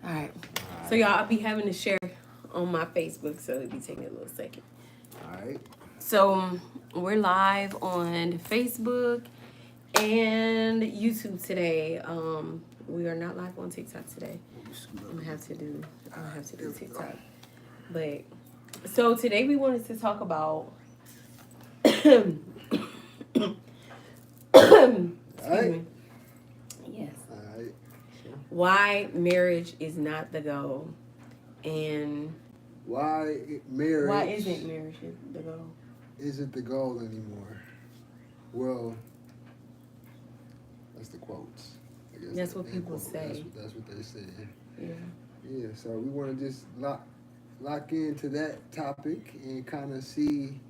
All right. So y'all, I'll be having to share on my Facebook, so it'll be taking a little second. All right. So we're live on Facebook and YouTube today. We are not live on TikTok today. I'm gonna have to do TikTok. But so today we wanted to talk about excuse me. Yes. All right. Sure. Why marriage is not the goal, and Marriage? why isn't marriage the goal? Isn't the goal anymore? Well, that's the quotes. I guess That's what people say. That's what they're saying. Yeah. Yeah. So we want to just lock into that topic and kind of see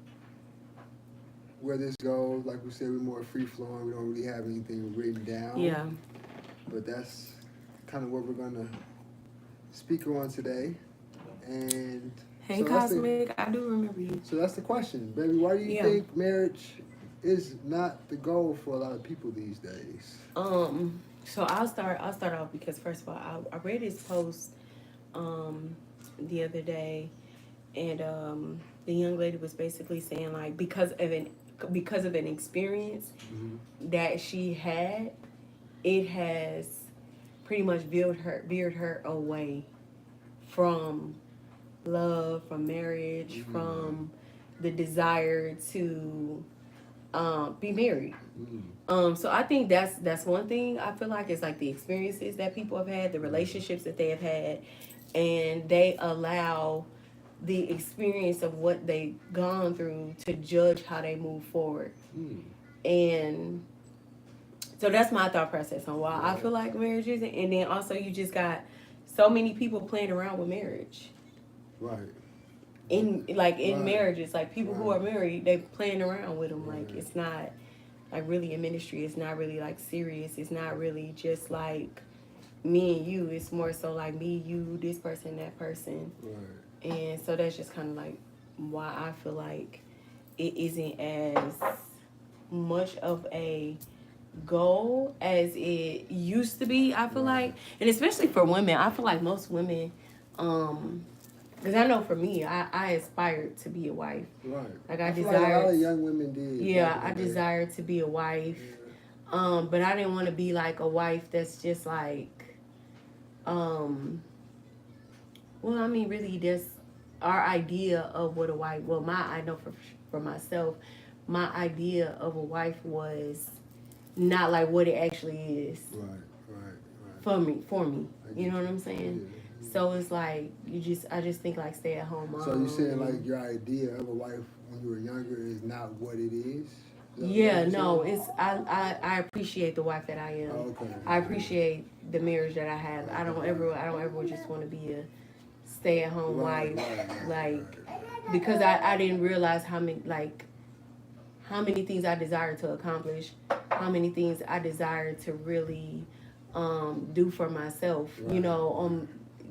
where this goes. Like we said, we're more free flowing. We don't really have anything written down. Yeah. But that's kind of what we're gonna speak on today. And Hey, so that's Cosmic, I do remember you. So that's the question, baby. Why do you think marriage is not the goal for a lot of people these days? So I'll start off because first of all, I read his post the other day, and the young lady was basically saying like because of an experience that she had, it has pretty much veered her away from love, from marriage, from the desire to be married. So I think that's one thing. I feel like it's like the experiences that people have had, the relationships that they have had, and they allow the experience of what they've gone through to judge how they move forward. And so that's my thought process on why I feel like marriage isn't. And then also you just got so many people playing around with marriage. Right. In marriages, like people who are married, they playing around with them. Like it's not like really a ministry. It's not really like serious. It's not really just like me and you. It's more so like me, you, this person, that person. Right. And so that's just kind of like why I feel like it isn't as much of a goal as it used to be. I feel like, and especially for women, I feel like most women, because I know for me, I aspired to be a wife. Right. Like I feel desired. Like a lot of young women did. Yeah, I desired to be a wife. Yeah. But I didn't want to be like a wife that's just like, well, I mean, really, that's our idea of what a wife. Well, I know for myself, my idea of a wife was not like what it actually is. Right. For me, you know what I'm saying? Yeah. So it's like I just think like stay at home mom. So you saying like your idea of a wife when you were younger is not what it is? Yeah, no, it's I appreciate the wife that I am. Oh, okay. I appreciate the marriage that I have. I don't ever just want to be a stay at home wife, because I didn't realize how many things I desire to accomplish, how many things I desire to really do for myself. You know,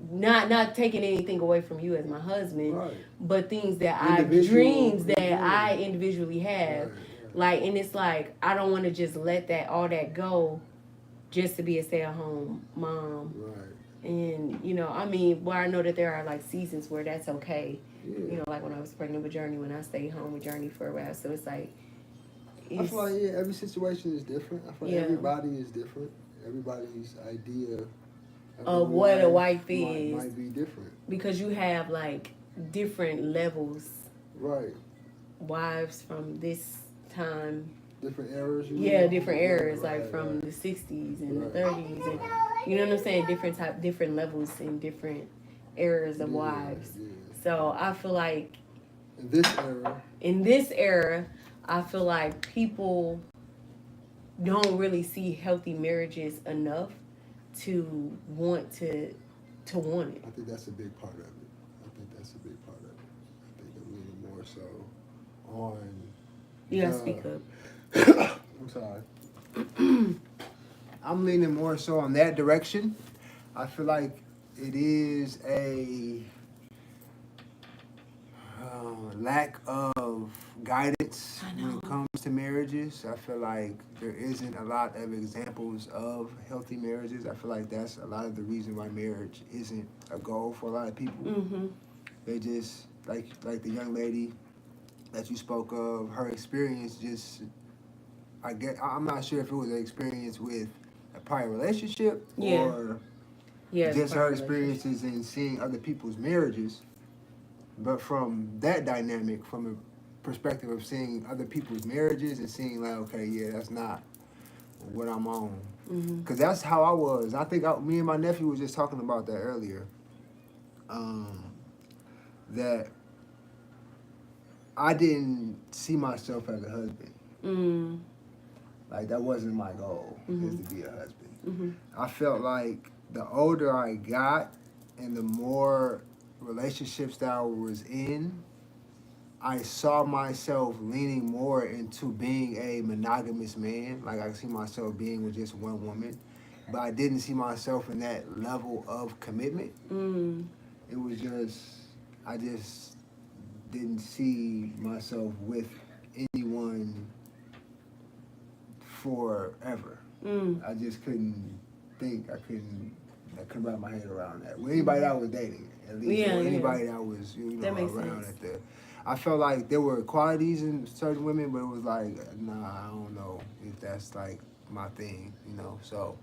not taking anything away from you as my husband, but things that dreams that I individually have. Like, and it's like I don't want to just let all that go just to be a stay-at-home mom. And, you know, I mean, I know that there are, like, seasons where that's okay. Yeah. You know, like when I was pregnant with Journey, when I stayed home with Journey for a while. So it's like... I feel like, every situation is different. I feel like everybody is different. Everybody's idea of what a wife is might be different. Because you have, like, different levels. Right. Wives from this time... Different eras? Different eras, from the 60s and the 30s. And, you know what I'm saying? Different levels and different eras of wives. Yeah. So I feel like... In this era, I feel like people don't really see healthy marriages enough to want it. I think that's a big part of it. I think a little more so on... You gotta speak up. I'm sorry. I'm leaning more so on that direction. I feel like it is a lack of guidance benefits I when know. it comes to marriages. I feel like there isn't a lot of examples of healthy marriages. I feel like that's a lot of the reason why marriage isn't a goal for a lot of people. Mm-hmm. They just like the young lady that you spoke of. Her experience just, I'm not sure if it was an experience with a prior relationship Yeah. or Yeah. just her experiences in seeing other people's marriages. But from that dynamic, from a perspective of seeing other people's marriages and seeing like, okay, yeah, that's not what I'm on. Mm-hmm. Cause that's how I was. I think me and my nephew was just talking about that earlier. That I didn't see myself as a husband. Mm-hmm. Like that wasn't my goal, Mm-hmm. is to be a husband. Mm-hmm. I felt like the older I got and the more relationships that I was in, I saw myself leaning more into being a monogamous man. Like I see myself being with just one woman, but I didn't see myself in that level of commitment. Mm-hmm. It was just, I just didn't see myself with anyone forever. Mm. I just couldn't I couldn't wrap my head around that. With anybody that I was dating, at least, Yeah, or yeah. anybody that was, That makes around sense. I felt like there were qualities in certain women, but it was like, nah, I don't know if that's like my thing, So,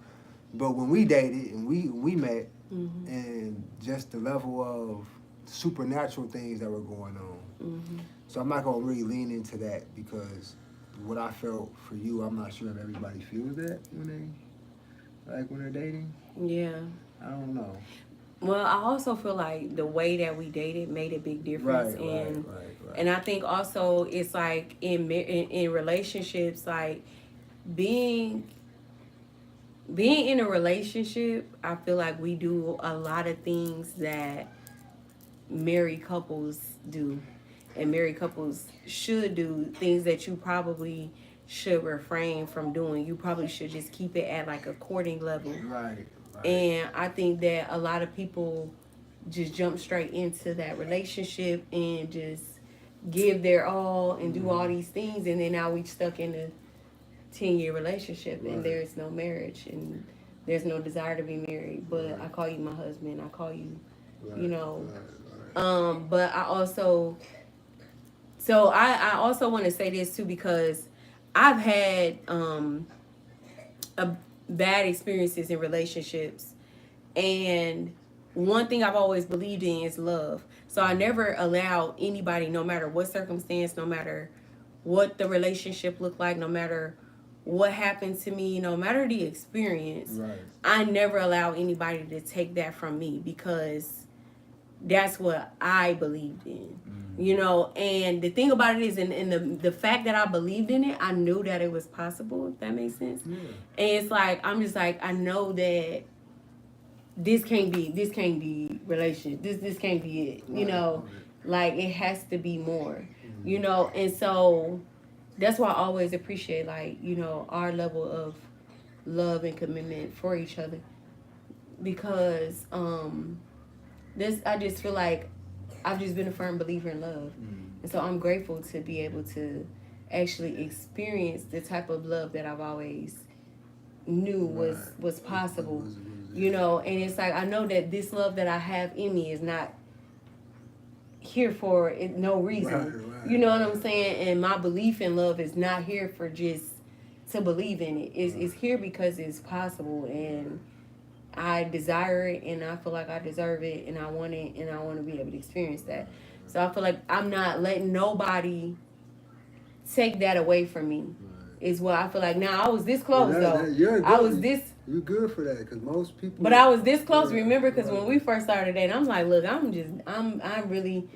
but when we dated and we met, Mm-hmm. and just the level of supernatural things that were going on. Mm-hmm. So I'm not gonna really lean into that because what I felt for you, I'm not sure if everybody feels that when they're dating. Yeah. I don't know. Well, I also feel like the way that we dated made a big difference, Right. and I think also it's like in relationships, like being in a relationship, I feel like we do a lot of things that married couples do, and married couples should do things that you probably should refrain from doing. You probably should just keep it at like a courting level. Right. And I think that a lot of people just jump straight into that relationship and just give their all and do all these things, and then now we stuck in a 10-year relationship, and there's no marriage and there's no desire to be married. But I call you my husband. I call you, But I also, I also want to say this too, because I've had a bad experiences in relationships, and one thing I've always believed in is love. So I never allowed anybody, no matter what circumstance, no matter what the relationship looked like, no matter what happened to me, no matter the experience, I never allowed anybody to take that from me, because that's what I believed in. And the thing about it is, in the fact that I believed in it, I knew that it was possible, if that makes sense. Yeah. And it's like, I'm just like, I know that this can't be relationship. This can't be it. Like it has to be more. And so that's why I always appreciate, like, our level of love and commitment for each other, because I just feel like I've just been a firm believer in love. And so I'm grateful to be able to actually experience the type of love that I've always knew was possible. And it's like, I know that this love that I have in me is not here for no reason. You know what I'm saying? And my belief in love is not here for just to believe in it. It's here because it's possible, and I desire it, and I feel like I deserve it, and I want it, and I want to be able to experience that. So I feel like I'm not letting nobody take that away from me. Is what I feel like. Now, I was this close, You're good for that, because most people. But I was this close. Remember, because when we first started dating, I'm like, look, I'm really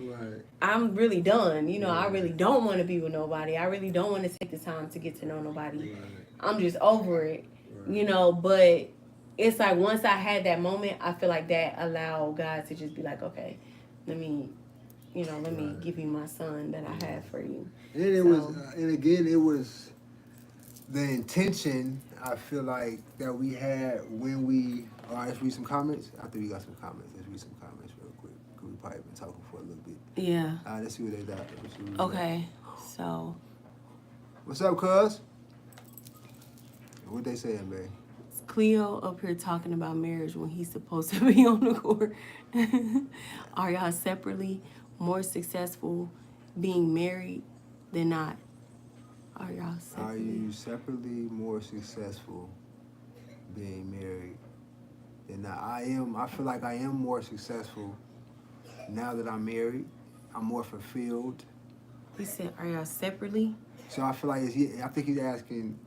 done. I really don't want to be with nobody. I really don't want to take the time to get to know nobody. I'm just over it. But it's like, once I had that moment, I feel like that allowed God to just be like, okay, let me give you my son that I have for you. And it was the intention, I feel like, that we had when we. All right, let's read some comments. After we got some comments, let's read some comments real quick, because we probably been talking for a little bit. Yeah. Let's see what they got. Okay, so What's up, cuz? What they saying, man? Cleo up here talking about marriage when he's supposed to be on the court. Are y'all separately more successful being married than not? Are y'all Are separately? you separately more successful being married than not? I feel like I am more successful now that I'm married. I'm more fulfilled. He said, "Are y'all separately So I feel like I think he's asking,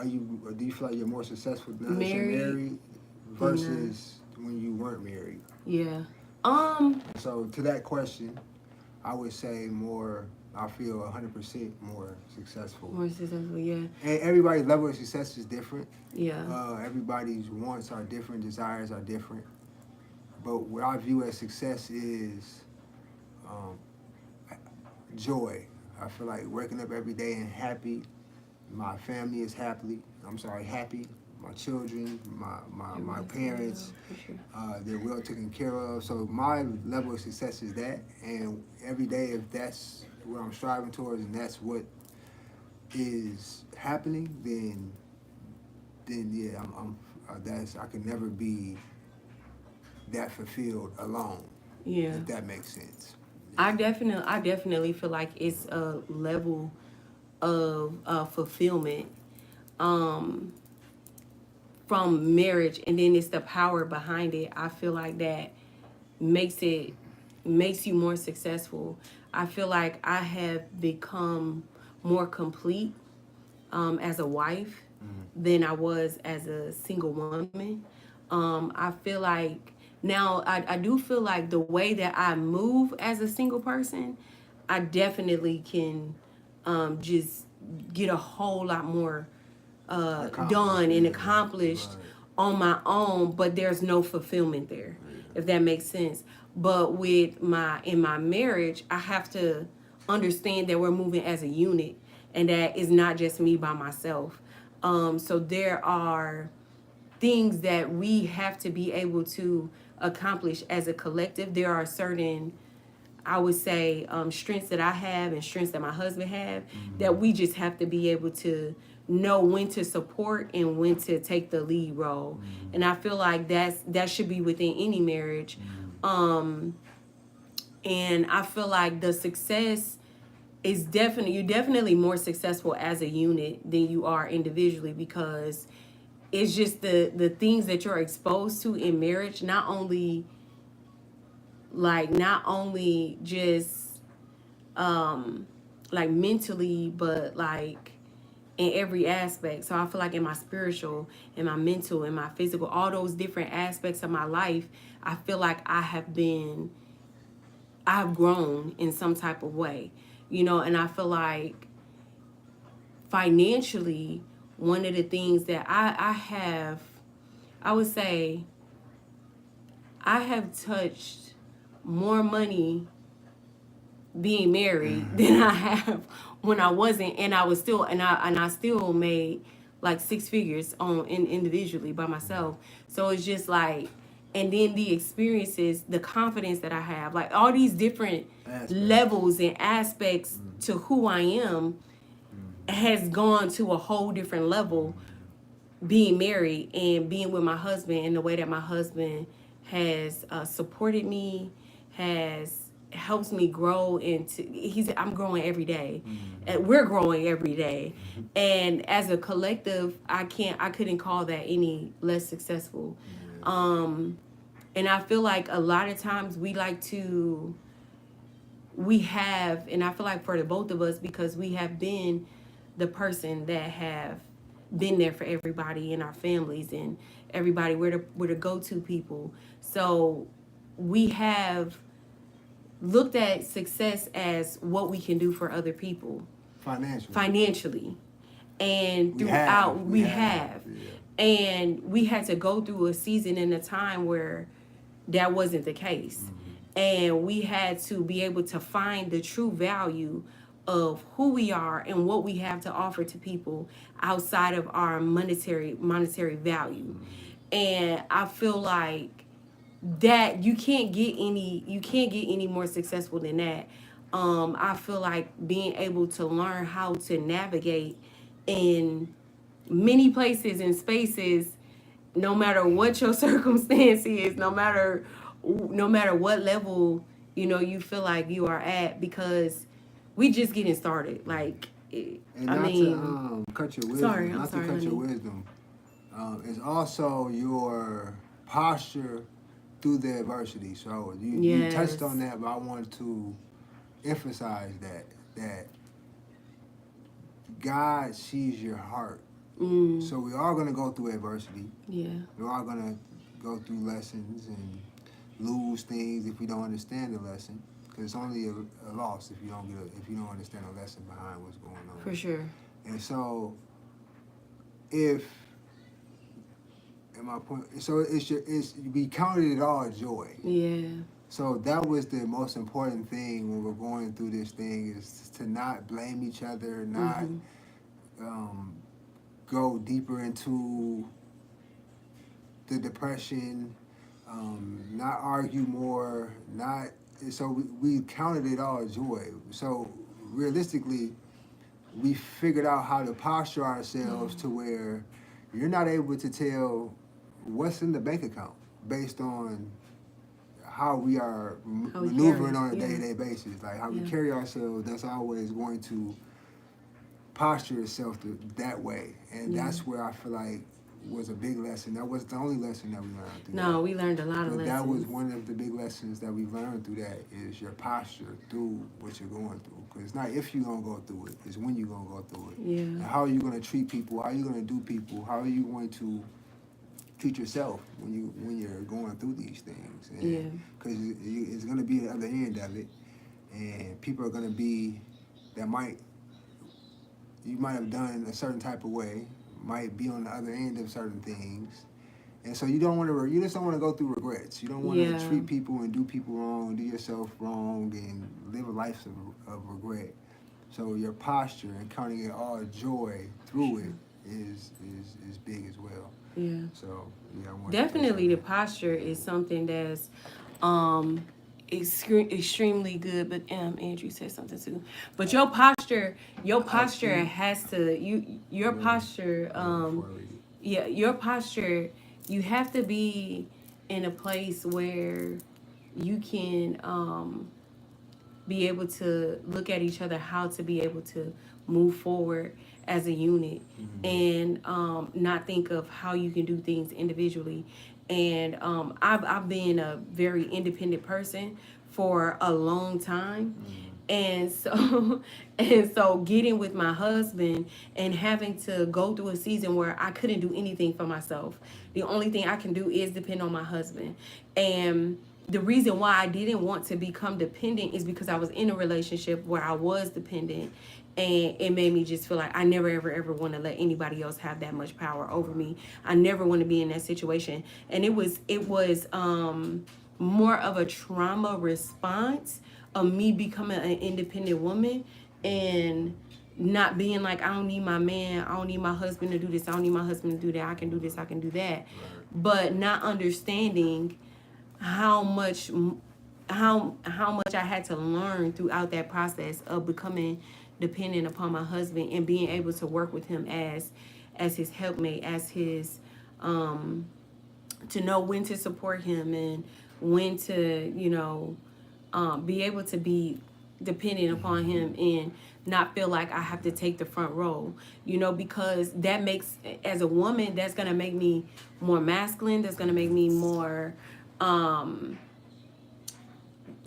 do you feel like you're more successful now that you're married married than not?" versus when you weren't married? Yeah. So to that question, I would say I feel 100% more successful. More successful. Yeah. And everybody's level of success is different. Yeah. Everybody's wants are different, desires are different. But what I view as success is um, joy. I feel like waking up every day and happy. My family is happy. My children, my parents, they're well taken care of. So my level of success is that. And every day, if that's what I'm striving towards and that's what is happening, then yeah, I can never be that fulfilled alone. Yeah. If that makes sense. I definitely feel like it's a level of fulfillment from marriage, and then it's the power behind it. I feel like that makes you more successful. I feel like I have become more complete as a wife than I was as a single woman. I feel like now I do feel like the way that I move as a single person, I definitely can just get a whole lot more done and accomplished on my own, but there's no fulfillment there, if that makes sense. But in my marriage, I have to understand that we're moving as a unit and that it's not just me by myself. So there are things that we have to be able to accomplish as a collective. There are certain, I would say, strengths that I have and strengths that my husband have that we just have to be able to know when to support and when to take the lead role. And I feel like that should be within any marriage. And I feel like the success is you're definitely more successful as a unit than you are individually, because it's just the things that you're exposed to in marriage, not only just like mentally, but like in every aspect. So I feel like in my spiritual, in my mental, in my physical, all those different aspects of my life, I feel like I've grown in some type of way, and I feel like financially, one of the things that I would say, I have touched more money being married than I have when I wasn't, and I still made like six figures individually by myself. So it's just like, and then the experiences, the confidence that I have, like all these different levels and aspects to who I am has gone to a whole different level being married and being with my husband, and the way that my husband has supported me, has helps me grow into I'm growing every day. And we're growing every day. And as a collective, I couldn't call that any less successful. And I feel like a lot of times and I feel like for the both of us, because we have been the person that have been there for everybody in our families, and everybody, we're the go-to people. So we have looked at success as what we can do for other people financially. And throughout we have. And we had to go through a season and a time where that wasn't the case. And we had to be able to find the true value of who we are and what we have to offer to people outside of our monetary value. And I feel like that you can't get any more successful than that. I feel like being able to learn how to navigate in many places and spaces, no matter what your circumstance is, no matter what level you feel like you are at, because we just getting started. Like, And I not to mean, cut your sorry, wisdom, I'm not to sorry, cut your honey. wisdom, it's also your posture through the adversity. So you touched Yes. on that, but I want to emphasize that God sees your heart. Mm, So we are going to go through adversity. yeah, We are going to go through lessons and lose things if we don't understand the lesson. Because it's only a loss if you don't understand the lesson behind what's going on. for sure. And so if and my point, so it's we counted it all joy. Yeah. So that was the most important thing when we're going through this thing, is to not blame each other, not Mm-hmm. um, go deeper into the depression, not argue more, not. So we counted it all joy. So realistically, we figured out how to posture ourselves to where you're not able to tell what's in the bank account based on how we are How we maneuvering carry. on a Yeah. day-to-day basis, like how we Yeah. carry ourselves. That's always going to posture itself that way, and Yeah. that's where I feel like was a big lesson. That was the only lesson that we learned through No, that. we learned a lot of But that was lessons. one of the big lessons that we've learned through that, is your posture through what you're going through. Because it's not if you're going to go through it, it's when you're going to go through it. Yeah. And how are you going to treat people? How are you going to do people? How are you going to treat yourself when you're going through these things? Yeah. Because it's going to be the other end of it. And people are going to be, you might have done a certain type of way, might be on the other end of certain things. And so you just don't want to go through regrets. You don't want Yeah. to treat people and do people wrong, do yourself wrong, and live a life of regret. So your posture and counting it all joy through it is big as well. Yeah. So yeah, I want Definitely, to the posture is something that's um extremely good. But Andrew said something too. But your posture has to your posture yeah, your posture, you have to be in a place where you can be able to look at each other, how to be able to move forward as a unit, and not think of how you can do things individually. And I've been a very independent person for a long time. And so and so getting with my husband and having to go through a season where I couldn't do anything for myself. The only thing I can do is depend on my husband. And the reason why I didn't want to become dependent is because I was in a relationship where I was dependent, and it made me just feel like I never ever want to let anybody else have that much power over me. I never want to be in that situation. And it was more of a trauma response of me becoming an independent woman, and not being like, I don't need my man, I don't need my husband to do this, I don't need my husband to do that, I can do this, I can do that. But not understanding how much how much I had to learn throughout that process of becoming dependent upon my husband, and being able to work with him as his helpmate, as his to know when to support him, and when to be able to be dependent upon him, and not feel like I have to take the front role, because that makes, as a woman, that's going to make me more masculine, that's going to make me more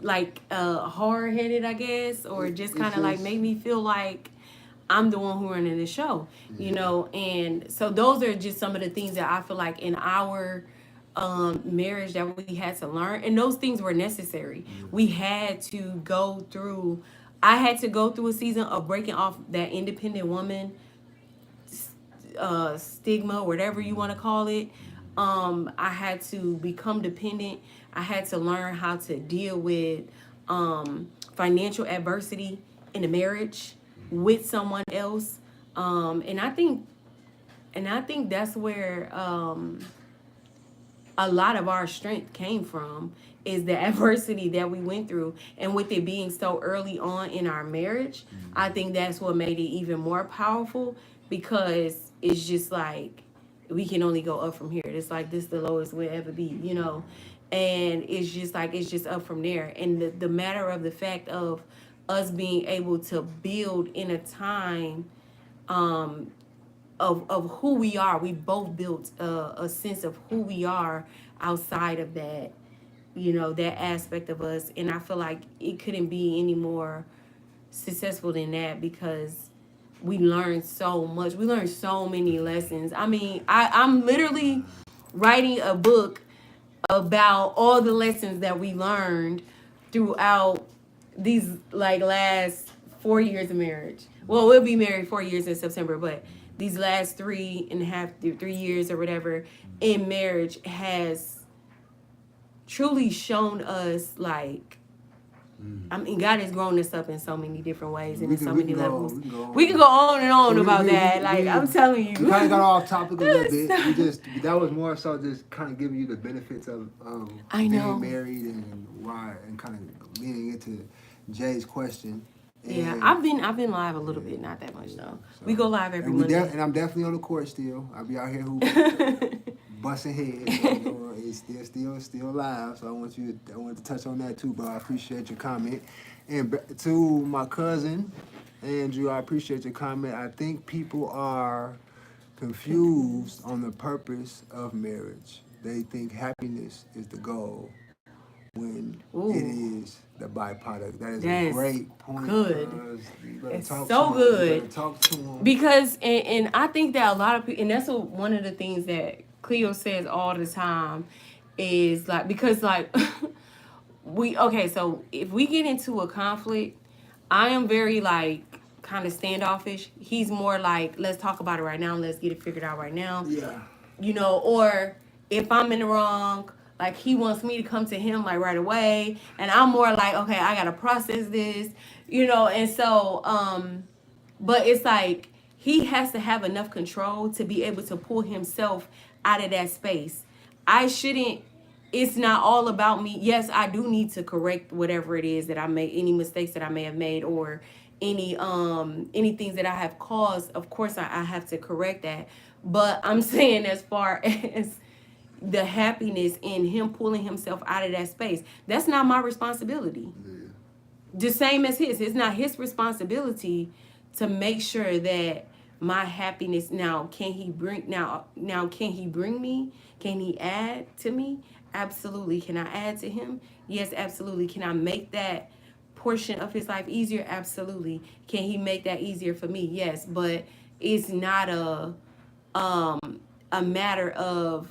like hard-headed, I guess, or just kind of like make me feel like I'm the one who running the show, and so those are just some of the things that I feel like in our marriage that we had to learn, and those things were necessary. We had to go through. I had to go through a season of breaking off that independent woman stigma, whatever you want to call it. I had to become dependent. I had to learn how to deal with financial adversity in a marriage with someone else, and I think that's where a lot of our strength came from is the adversity that we went through. And with it being so early on in our marriage, I think that's what made it even more powerful, because it's just like we can only go up from here. It's like this the lowest we'll ever be, you know. And it's just like it's just up from there. And the matter of the fact of us being able to build in a time of who we are. We both built a sense of who we are outside of that, you know, that aspect of us. And I feel like it couldn't be any more successful than that, because we learned so much. We learned so many lessons. I mean, I'm literally writing a book about all the lessons that we learned throughout these like last 4 years of marriage. Well, we'll be married 4 years in September, but these last 3 years or whatever in marriage has truly shown us, like, I mean, God has grown us up in so many different ways and in so many levels. We can go on and on about that. Like, I'm telling you. We kind of got off topic a little bit. That was more so just kind of giving you the benefits of being married and why, and kind of leaning into Jay's question. And yeah, I've been live a little bit, not that much though. So, we go live every Monday. And I'm definitely on the court still. I'll be out here hooping, busting heads. You know, it's still live. So I want to touch on that too, bro. I appreciate your comment. And to my cousin Andrew, I appreciate your comment. I think people are confused on the purpose of marriage. They think happiness is the goal, when it is the byproduct. That is a great point. Good. It's so good. Talk to them. Because, and I think that a lot of people, and that's one of the things that Cleo says all the time, is like, because like, so if we get into a conflict, I am very like, kind of standoffish. He's more like, let's talk about it right now. Let's get it figured out right now. Yeah. You know, or if I'm in the wrong, like he wants me to come to him like right away, and I'm more like, okay, I gotta process this, you know. And so, but it's like he has to have enough control to be able to pull himself out of that space. I shouldn't. It's not all about me. Yes, I do need to correct whatever it is that I made, any mistakes that I may have made, or any things that I have caused. Of course, I have to correct that. But I'm saying, as far as the happiness in him pulling himself out of that space, that's not my responsibility. Yeah. The same as his. It's not his responsibility to make sure that my happiness, now can he bring me? Can he add to me? Absolutely. Can I add to him? Yes, absolutely. Can I make that portion of his life easier? Absolutely. Can he make that easier for me? Yes, but it's not a matter of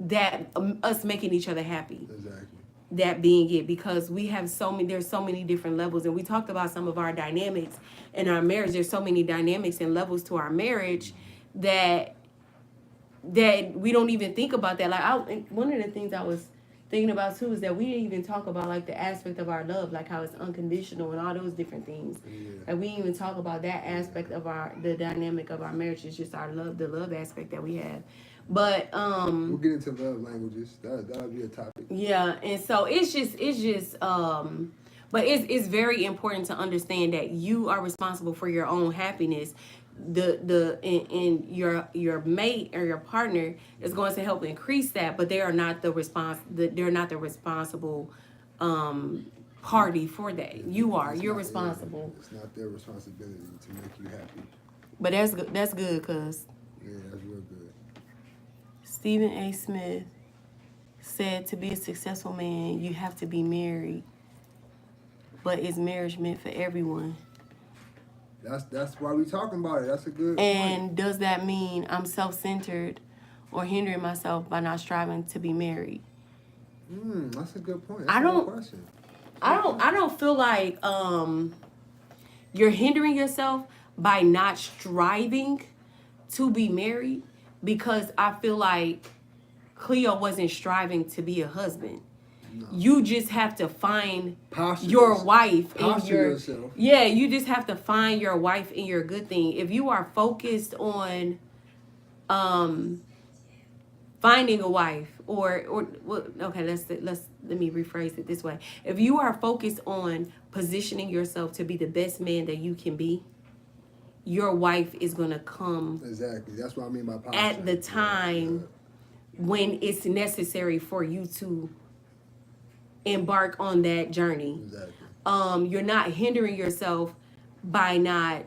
that us making each other happy. Exactly. That being it, because we have there's so many different levels, and we talked about some of our dynamics in our marriage. There's so many dynamics and levels to our marriage that we don't even think about that. Like one of the things I was thinking about too is that we didn't even talk about like the aspect of our love, like how it's unconditional and all those different things. Yeah. Like we didn't even talk about that aspect of the dynamic of our marriage. It's just our love, the love aspect that we have. But we'll get into love languages. That'll be a topic. Yeah, and so it's just but it's very important to understand that you are responsible for your own happiness. In your mate or your partner is going to help increase that, but they are not the responsible party for that. You're responsible. It's not their responsibility to make you happy. But that's good. That's good, cuz. Yeah, that's real good. Stephen A. Smith said, to be a successful man, you have to be married. But is marriage meant for everyone? That's why we talking about it. That's a good And point. does that mean I'm self-centered or hindering myself by not striving to be married? That's a good point. I don't feel like you're hindering yourself by not striving to be married, because I feel like Cleo wasn't striving to be a husband. No. You just have to find your wife and yourself. Yeah, you just have to find your wife and your good thing. If you are focused on finding a wife or well, okay, let me rephrase it this way. If you are focused on positioning yourself to be the best man that you can be, your wife is gonna come Exactly. That's what I mean by posture. at the time when it's necessary for you to embark on that journey. Exactly. You're not hindering yourself by not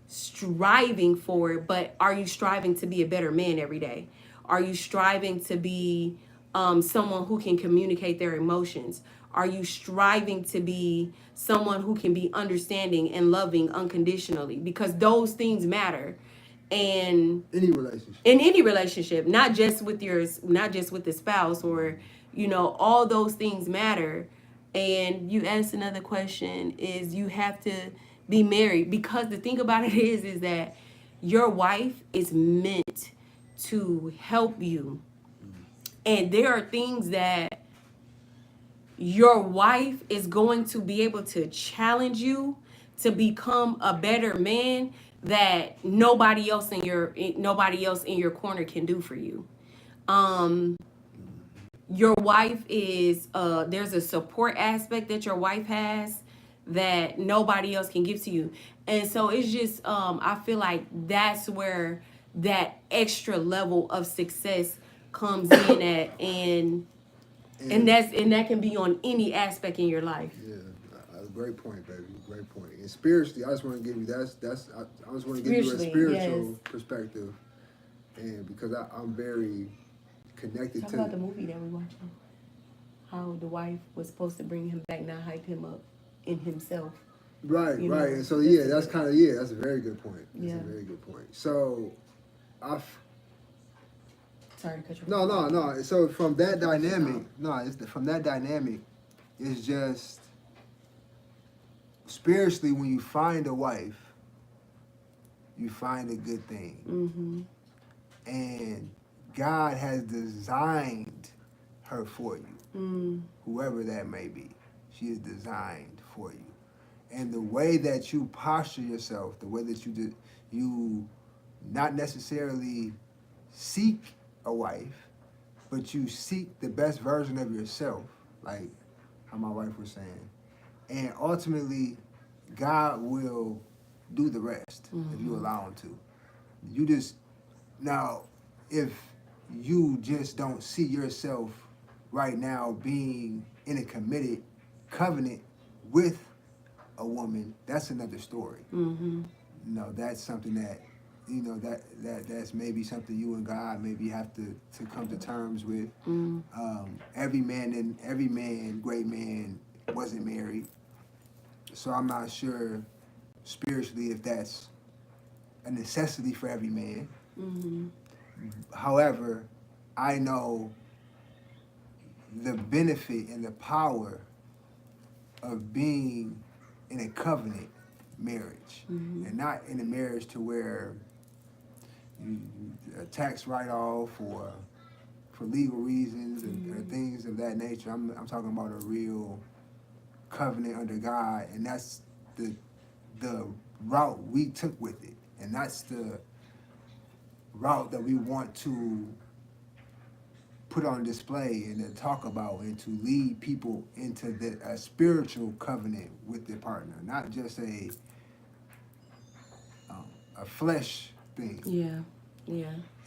striving for it, but are you striving to be a better man every day? Are you striving to be someone who can communicate their emotions? Are you striving to be someone who can be understanding and loving unconditionally? Because those things matter. And Any relationship. in any relationship, not just with the spouse, or all those things matter. And you asked another question, is you have to be married, because the thing about it is that your wife is meant to help you, and there are things that your wife is going to be able to challenge you to become a better man that nobody else in your corner can do for you. Your wife is there's a support aspect that your wife has that nobody else can give to you. And so it's just I feel like that's where that extra level of success comes in at, and that can be on any aspect in your life. Yeah, great point, baby. Great point. And spiritually, I just want to give you I just want to give you a spiritual yes. perspective, and because I'm very connected Talk to about the movie that we watching. How the wife was supposed to bring him back, not hype him up in himself. Right. And so that's a very good point. That's a very good point. So sorry to cut you off. No. So from that dynamic, from that dynamic, it's just spiritually, when you find a wife, you find a good thing. Mm-hmm. And God has designed her for you, whoever that may be. She is designed for you. And the way that you posture yourself, the way that you not necessarily seek a wife, but you seek the best version of yourself, like how my wife was saying. And ultimately, God will do the rest if you allow him to. If you just don't see yourself right now being in a committed covenant with a woman, that's another story. Mm-hmm. That's something that that's maybe something you and God maybe have to come to terms with. Every man, great man, wasn't married, so I'm not sure spiritually if that's a necessity for every man. Mm-hmm. However, I know the benefit and the power of being in a covenant marriage, and not in a marriage to where you a tax write-off or for legal reasons or things of that nature. I'm talking about a real covenant under God, and that's the route we took with it, and that's the route that we want to put on display and to talk about and to lead people into a spiritual covenant with their partner, not just a flesh thing. Yeah.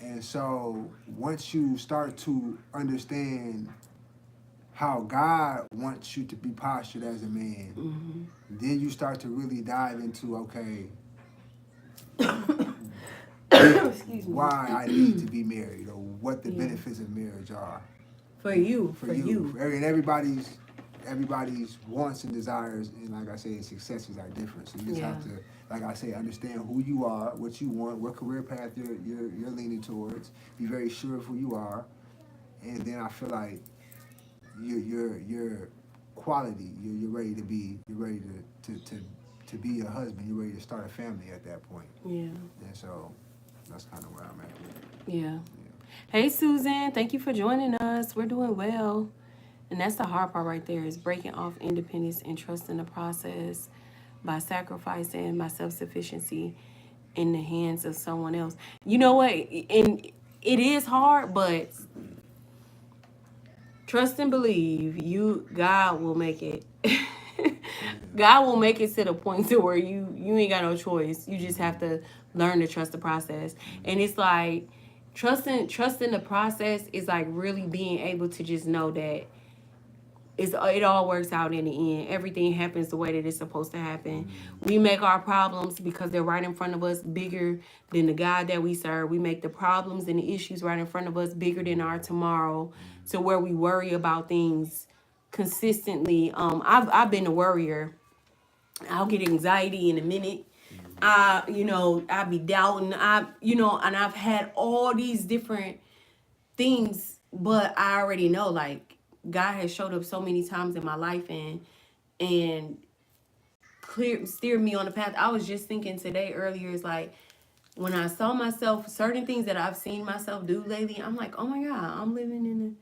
And so once you start to understand how God wants you to be postured as a man, then you start to really dive into, okay, why I need to be married, or what the benefits of marriage are. For you. And everybody's wants and desires, and like I said, successes are different. So you just have to, like I say, understand who you are, what you want, what career path you're leaning towards. Be very sure of who you are, and then I feel like your quality, you're ready to be, to be a husband. You're ready to start a family at that point. Yeah. And so that's kind of where I'm at with it. Yeah. Hey, Susan, thank you for joining us. We're doing well. And that's the hard part right there, is breaking off independence and trusting the process by sacrificing my self-sufficiency in the hands of someone else. You know what? And it is hard, but trust and believe. God will make it. God will make it to the point to where you ain't got no choice. You just have to learn to trust the process. And it's like trusting the process is like really being able to just know that it all works out in the end. Everything happens the way that it's supposed to happen. We make our problems because they're right in front of us bigger than the God that we serve. We make the problems and the issues right in front of us bigger than our tomorrow, to where we worry about things consistently. I've been a worrier. I'll get anxiety in a minute. I be doubting. And I've had all these different things, but I already know, like, God has showed up so many times in my life and clear steered me on the path. I was just thinking today earlier, is like, when I saw myself, certain things that I've seen myself do lately, I'm like, oh my God, I'm living in the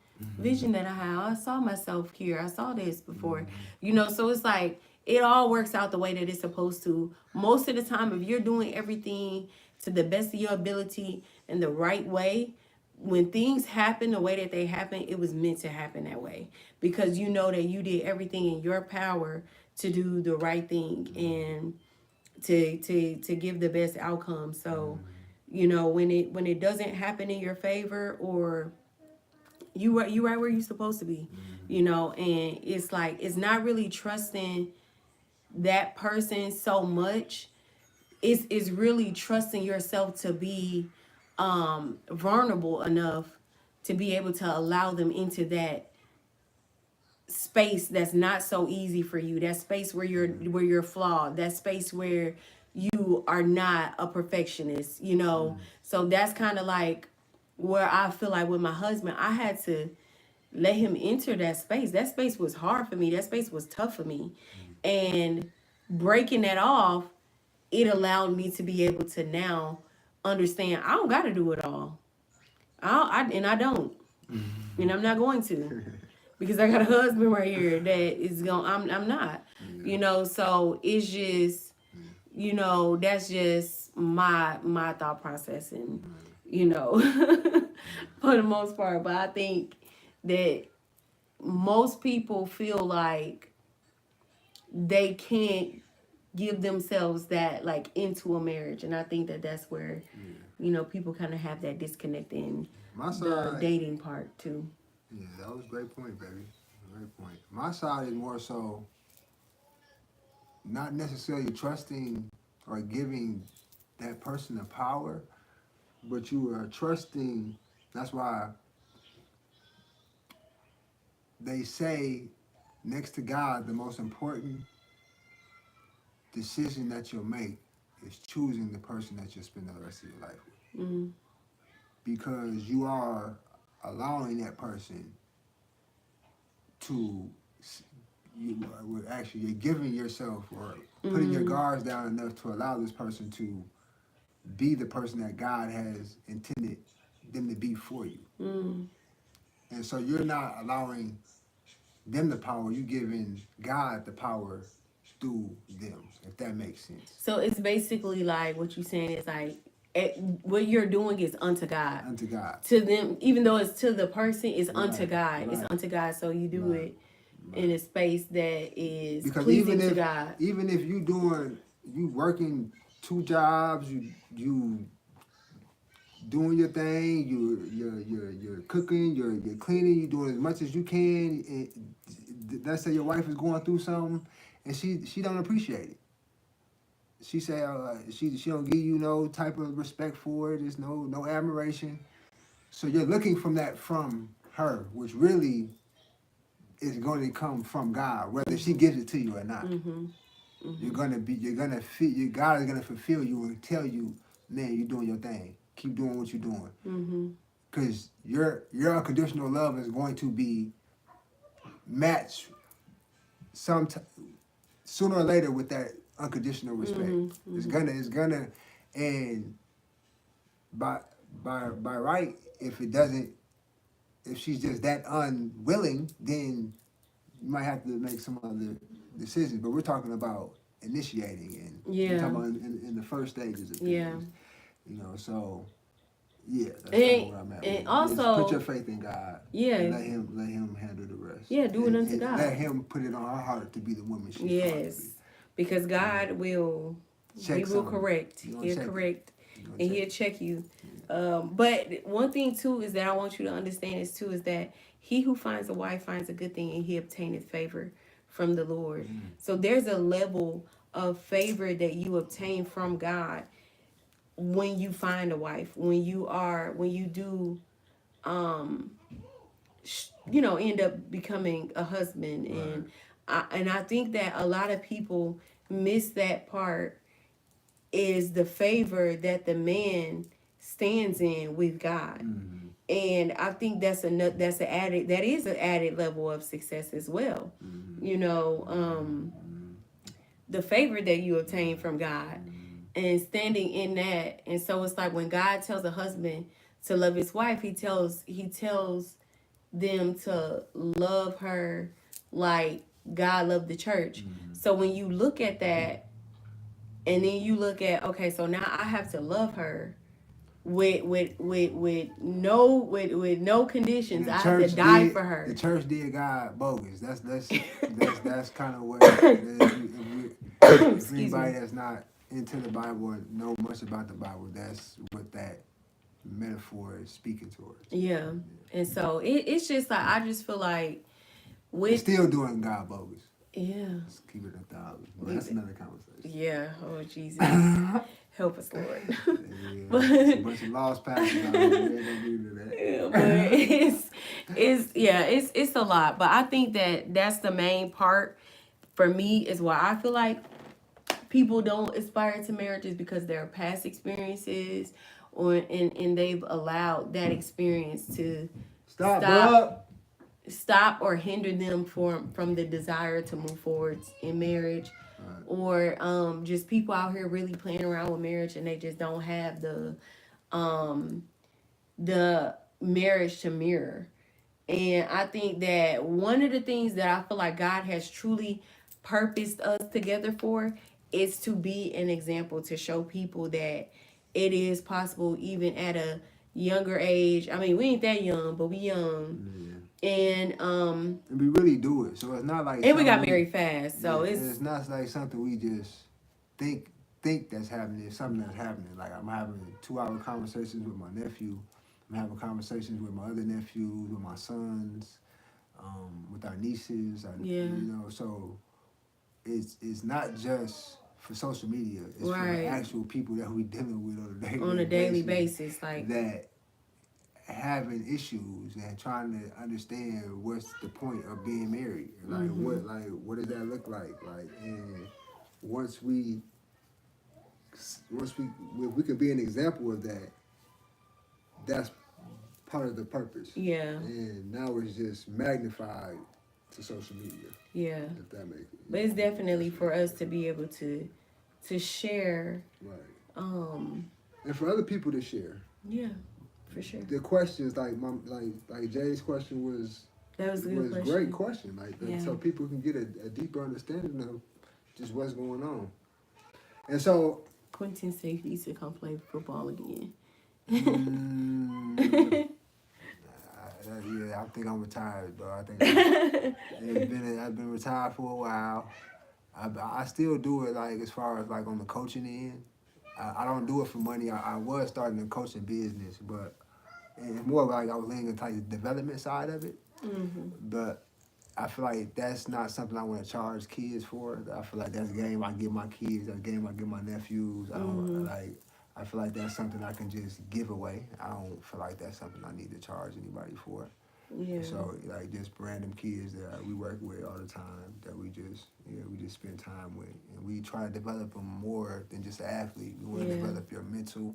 vision that I have. I saw myself here. I saw this before. So it's like it all works out the way that it's supposed to. Most of the time, if you're doing everything to the best of your ability in the right way, when things happen the way that they happen, it was meant to happen that way, because you know that you did everything in your power to do the right thing and to give the best outcome. So, when it doesn't happen in your favor, or you right where you're supposed to be, and it's like it's not really trusting that person so much. It's really trusting yourself to be vulnerable enough to be able to allow them into that space that's not so easy for you, that space where you're flawed, that space where you are not a perfectionist. So that's kind of like where I feel like with my husband, I had to let him enter that space. That space was hard for me, that space was tough for me, and breaking that off, it allowed me to be able to now understand I don't got to do it all. I don't, and I'm not going to, because I got a husband right here that is going. I'm not, So it's just, that's just my thought process, and for the most part. But I think that most people feel like they can't give themselves that, like, into a marriage, and I think that that's where people kind of have that disconnect in the dating part too. Yeah, that was a great point, baby. Great point. My side is more so not necessarily trusting or giving that person the power, but you are trusting. That's why they say, next to God, the most important decision that you'll make is choosing the person that you'll spend the rest of your life with. Mm-hmm. Because you are allowing that person to, you're giving yourself or putting your guards down enough to allow this person to be the person that God has intended them to be for you. And so you're not allowing them the power, you're giving God the power through them, if that makes sense. So it's basically like what you're saying is like, what you're doing is unto God. Unto God. To them, even though it's to the person, it's unto God. Right. It's unto God. So you do it in a space that is because pleasing to God. Even if you working 2 jobs, you doing your thing, you're cooking, you're cleaning, you're doing as much as you can. And let's say your wife is going through something, and she don't appreciate it. She say she don't give you no type of respect for it. There's no admiration. So you're looking from her, which really is going to come from God, whether she gives it to you or not. Mm-hmm. Mm-hmm. God is gonna fulfill you and tell you, man, you're doing your thing. Keep doing what you're doing. Because your unconditional love is going to be matched sooner or later with that unconditional respect. Mm-hmm. It's gonna, and by right, if she's just that unwilling, then you might have to make some other decisions. But we're talking about initiating, and we're talking about in the first stages of things. So Yeah, that's kind of what I'm at. And With. also, Just put your faith in God. Yeah. And let him handle the rest. Yeah, do it unto God. Let him put it on her heart to be the woman she's called to be. Because God will, He will correct. He'll correct. And He'll check you. But one thing too is that I want you to understand is that he who finds a wife finds a good thing, and he obtaineth favor from the Lord. So there's a level of favor that you obtain from God when you find a wife, when you do end up becoming a husband. And I think that a lot of people miss that part, is the favor that the man stands in with God. And I think that is an added level of success as well. The favor that you obtain from God and standing in that. And so it's like when God tells a husband to love his wife, he tells them to love her like God loved the church. So when you look at that, and then you look at, okay, so now I have to love her with no conditions. I have to die for her. The church did God bogus. That's kind of what it is. If anybody that's not into the Bible or know much about the Bible, that's what that metaphor is speaking towards. Yeah. And so it's just like, I just feel like we're still doing God bogus. Yeah. Let's keep it 1,000. Well, that's another conversation. Yeah. Oh, Jesus. Help us, Lord. Yeah, a bunch of lost pastors out there. We ain't gonna get into that. Yeah, but it's a lot. But I think that's the main part for me, is why I feel like people don't aspire to marriages, because there are past experiences, and they've allowed that experience to stop or hinder them from the desire to move forward in marriage. Right. Or just people out here really playing around with marriage, and they just don't have the marriage to mirror. And I think that one of the things that I feel like God has truly purposed us together for is to be an example, to show people that it is possible even at a younger age. I mean, we ain't that young, but we young. Yeah. And we really do it. So it's not like, and we got married fast. So it's not like something we just think that's happening. It's something that's happening. Like, I'm having 2-hour conversations with my nephew. I'm having conversations with my other nephews, with my sons, with our nieces. So it's not just for social media. It's for the actual people that we dealing with on a daily basis, like that, having issues and trying to understand what's the point of being married. Like, what does that look like? Like, and if we could be an example of that, that's part of the purpose. Yeah. And now it's just magnified to social media. Yeah. If that makes it. But it's definitely for us to be able to share. Right. And for other people to share. Yeah. For sure. The questions, like Jay's question was a great question. So people can get a deeper understanding of just what's going on. And so Quentin said he needs to come play football again. I think I'm retired, bro. I think I've been retired for a while. I still do it, like, as far as like on the coaching end. I don't do it for money. I was starting a coaching business, but it's more like I was leaning into the development side of it. Mm-hmm. But I feel like that's not something I want to charge kids for. I feel like that's a game I give my kids, that's a game I give my nephews. I feel like that's something I can just give away. I don't feel like that's something I need to charge anybody for. Yeah. So, like, just random kids that we work with all the time, that we just spend time with. And we try to develop them more than just an athlete. We want to develop your mental,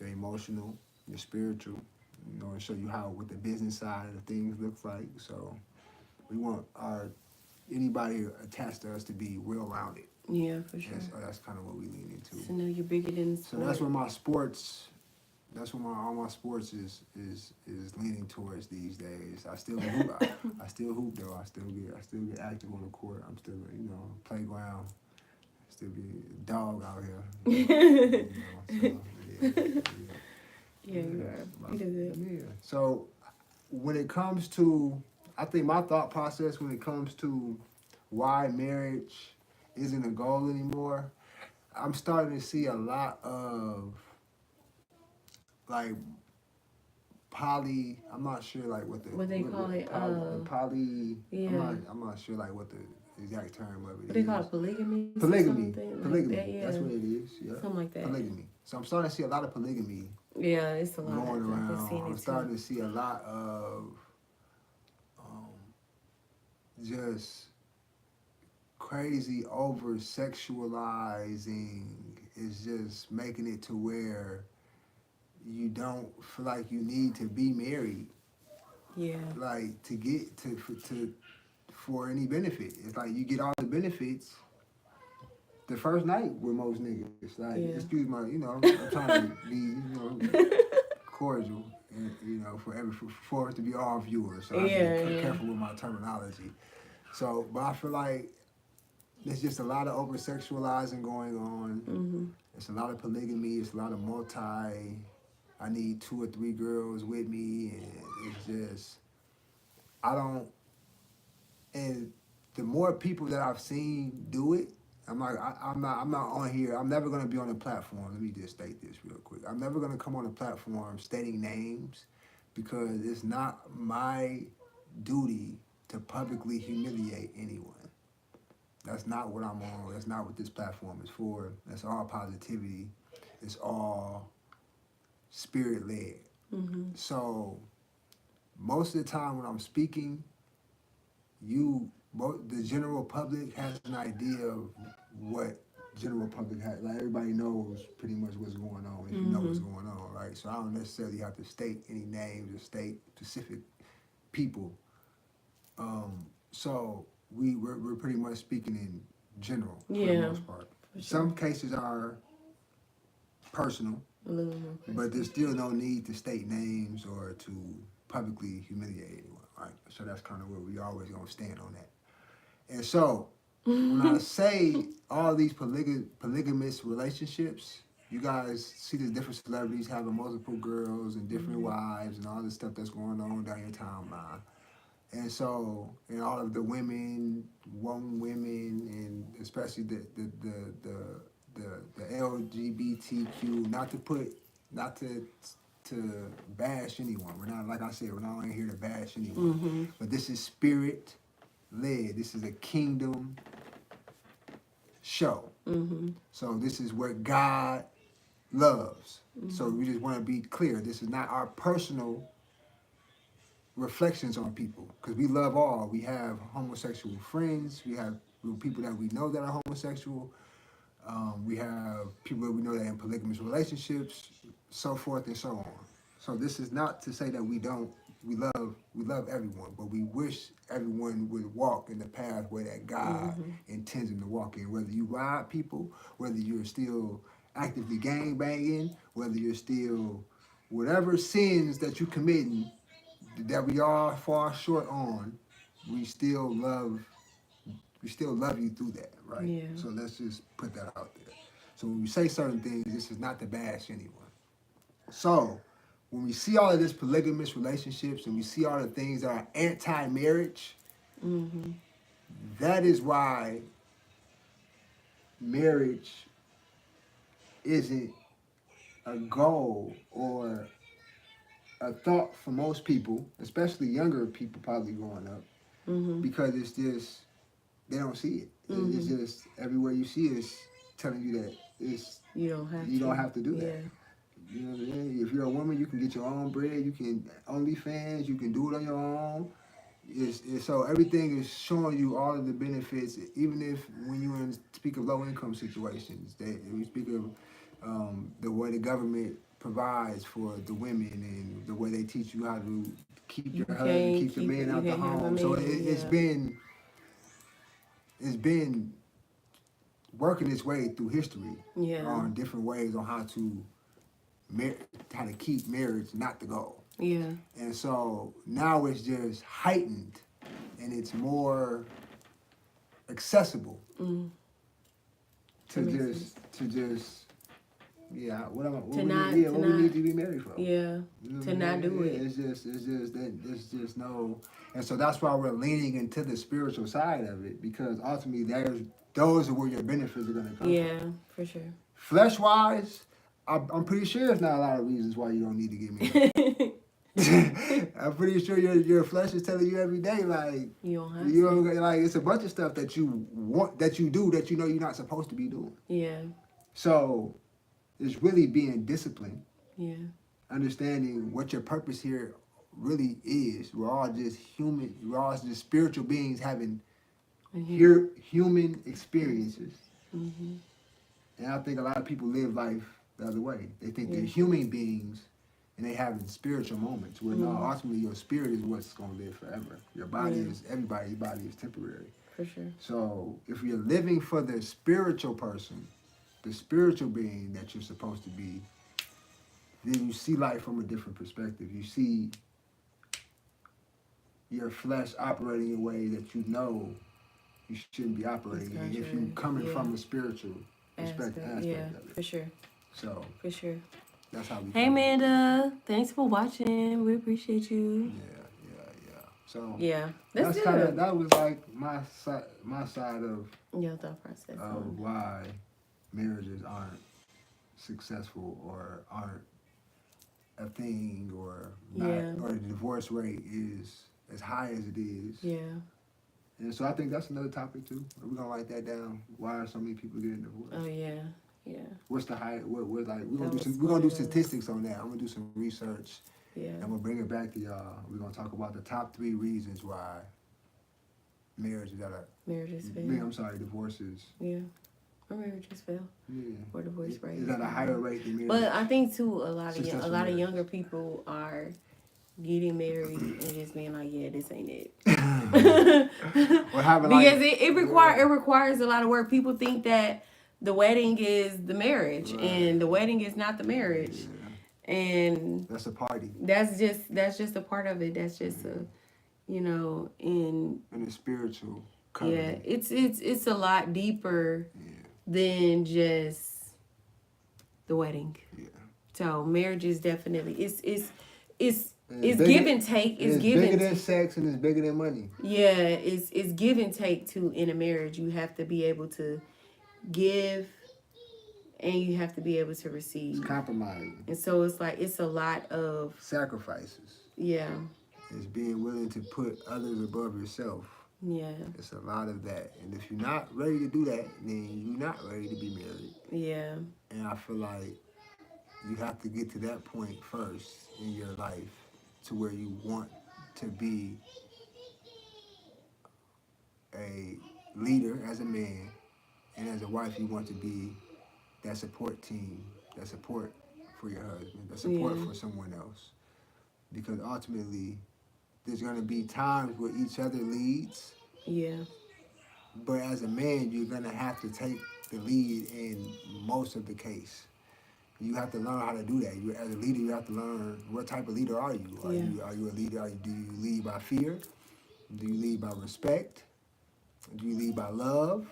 your emotional, your spiritual, and show you what the business side of things looks like. So we want anybody attached to us to be well-rounded. Yeah, for sure. That's kind of what we lean into. So now you're bigger than sport. So that's what my sports. That's what all my sports is leaning towards these days. I still hoop. I still hoop though. I still get active on the court. I'm still playground. Still be a dog out here. Yeah, you are. You do good. Yeah. So when it comes to, I think my thought process when it comes to why marriage isn't a goal anymore, I'm starting to see a lot of like I'm not sure like What they call it, yeah. I'm not sure like what the exact term of it What they call is. it, polygamy? Polygamy. Something Polygamy. like that, yeah. That's what it is. Yeah. Something like that. Polygamy. So I'm starting to see a lot of polygamy Yeah, it's a lot. going I've been around. seeing I'm it starting too. to see a lot of just crazy over sexualizing is just making it to where you don't feel like you need to be married, Yeah. like to get to for any benefit. It's like you get all the benefits the first night with most niggas. It's like, Yeah. excuse my, I'm trying to be, cordial, and, for it to be all viewers. So I have to be careful with my terminology. So, but I feel like there's just a lot of over sexualizing going on. Mm-hmm. It's a lot of polygamy. It's a lot of I need 2 or 3 girls with me, and it's just I don't. And the more people that I've seen do it, I'm like I'm not on here. I'm never gonna be on a platform. Let me just state this real quick. I'm never gonna come on a platform stating names because it's not my duty to publicly humiliate anyone. That's not what I'm on. That's not what this platform is for. That's all positivity. It's all spirit led. Mm-hmm. So most of the time when I'm speaking, the general public has an idea of what general public has. Like everybody knows pretty much what's going on if you know what's going on, right? So I don't necessarily have to state any names or state specific people. So we're pretty much speaking in general for the most part. For sure. Some cases are personal, but there's still no need to state names or to publicly humiliate anyone, right? So that's kind of where we always gonna stand on that. And so when I say all these polygamous relationships, you guys see the different celebrities having multiple girls and different wives and all this stuff that's going on down your timeline. And so, and all of the women, and especially the LGBTQ, not to bash anyone. We're not, like I said, we're not here to bash anyone. But this is spirit led. This is a kingdom show. So this is what God loves. So we just want to be clear. This is not our personal reflections on people, because we love all. We have homosexual friends. We have people that we know that are homosexual. We have people that we know that are in polygamous relationships, so forth and so on. So this is not to say that we love everyone, but we wish everyone would walk in the pathway that God intends them to walk in. Whether you rob people, whether you're still actively gang banging, whether you're still whatever sins that you're committing that we all fall short on, we still love you through that, right? Yeah. So let's just put that out there. So when we say certain things, this is not to bash anyone. So when we see all of this polygamous relationships and we see all the things that are anti-marriage, that is why marriage isn't a goal or a thought for most people, especially younger people probably growing up, because it's just, they don't see it. It's just, everywhere you see it, it's telling you that you don't have to do that. You know what I mean? If you're a woman, you can get your own bread, you can OnlyFans, you can do it on your own. So everything is showing you all of the benefits, even if when you speak of low income situations, that we speak of the way the government provides for the women and the way they teach you how to keep your husband, keep the man out the home. So it's been working its way through history on different ways on how to keep marriage not the goal. Yeah. And so now it's just heightened and it's more accessible to just Yeah, what To we not- need, to what we not- need to be married for. Yeah. You know To what I not mean? do it. It's just no, and so that's why we're leaning into the spiritual side of it, because ultimately those are where your benefits are gonna come from. Yeah, for sure. Flesh wise, I'm pretty sure there's not a lot of reasons why you don't need to get married. I'm pretty sure your flesh is telling you every day, like You don't have you to. don't, like it's a bunch of stuff that you want, that you do, that you know you're not supposed to be doing. Yeah, So it's really being disciplined, yeah, understanding what your purpose here really is. We're all just human. We're all just spiritual beings having human experiences. Mm-hmm. And I think a lot of people live life the other way. They think they're Yeah. human beings and they having spiritual moments. Where no, Mhm. ultimately your spirit is what's gonna live forever. Your body Yeah. is, everybody's body is temporary. For sure. So if you're living for the spiritual person, the spiritual being that you're supposed to be, then you see life from a different perspective. You see your flesh operating in a way that you know you shouldn't be operating in if you're contrary. coming Yeah. from a spiritual aspect Yeah, of it. for sure. So For sure. that's how we Hey, come. Amanda. Thanks for watching. We appreciate you. Yeah. So Yeah, that's kind of, good. that was like my side of Your thought process. why marriages aren't successful or aren't a thing, or not, Yeah. or the divorce rate is as high as it is. Yeah. And so I think that's another topic too. We're gonna write that down. Why are so many people getting divorced? Oh, yeah. Yeah. What's the high? What like we're gonna That do was we're gonna do one of those. statistics on that. I'm gonna do some research Yeah. and we'll bring it back to y'all. We're gonna talk about the top 3 reasons why marriages that are Marriages fail. I'm sorry, divorces. Yeah. Or marriages fail. Yeah. Or divorce rate. Is at a higher rate than marriage. But I think too, a lot Successful of marriage. younger people are getting married and just being like, yeah, this ain't it. Or having Because like, it requires a lot of work. People think that the wedding is the marriage, Right. and the wedding is not the marriage. yeah, And that's a party that's just a part of it. That's just a, and and a spiritual yeah, covenant. it's a lot deeper Yeah. than just the wedding. Yeah. So marriage is definitely it's And it's bigger- give and take. It's give bigger and than sex and it's bigger than money. yeah, it's give and take too in a marriage. You have to be able to give and you have to be able to It's receive. compromising. And so it's like it's a lot of Sacrifices. yeah. It's being willing to put others above yourself. Yeah. It's a lot of that. And if you're not ready to do that, then you're not ready to be married. Yeah. And I feel like you have to get to that point first in your life to where you want to be a leader as a man, and as a wife you want to be that support team, that support for your husband, that support Yeah. for someone else. Because ultimately there's going to be times where each other leads, Yeah. but as a man you're going to have to take the lead in most of the case. You have to learn how to do that. You, as a leader, you have to learn what type of leader are you. Are you a leader? Do you lead by fear? Do you lead by respect? Do you lead by love?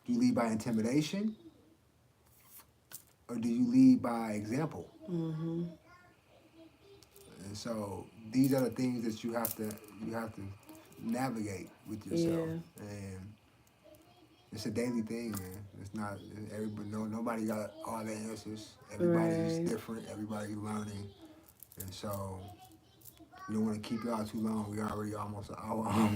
Do you lead by intimidation? Or do you lead by example? Mm-hmm. And so these are the things that you have to navigate with yourself. Yeah. And it's a daily thing, man. It's not everybody. Nobody got all the answers. Everybody's Right. different. Everybody's learning, and so we don't want to keep y'all too long. We already almost an hour.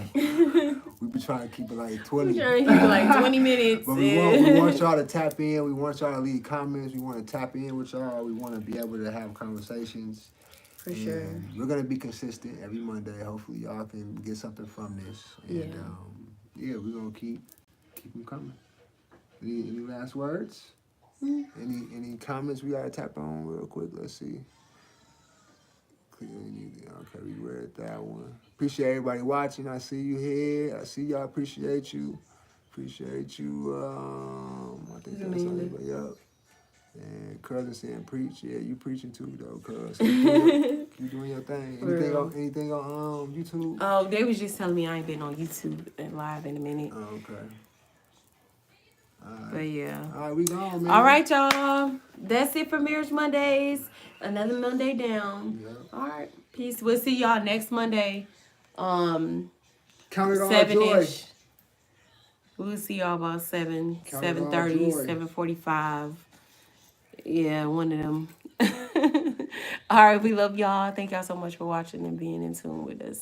We've been trying to keep it like 20. We're trying to keep it like 20 minutes. But we want y'all to tap in. We want y'all to leave comments. We want to tap in with y'all. We want to be able to have conversations. For sure. And we're gonna be consistent every Monday. Hopefully, y'all can get something from this. And Yeah. we're gonna keep them coming. Any last words? Any comments we gotta tap on real quick? Let's see. Okay, we read that one. Appreciate everybody watching. I see you here. I see y'all. Appreciate you. Appreciate you. I think that's everybody up. And cousin saying preach. Yeah, you preaching too though, cuz. Keep doing your thing. Anything on YouTube? Oh, they was just telling me I ain't been on YouTube and live in a minute. Oh, okay. But yeah. All right, we gone, man. All right, y'all. That's it for Marriage Mondays. Another Monday down. Yeah. All right. Peace. We'll see y'all next Monday. Count it all joy. 7-ish. We'll see y'all about 7, Count it all 7:30, joy. 7:45. Yeah, one of them. All right, we love y'all. Thank y'all so much for watching and being in tune with us.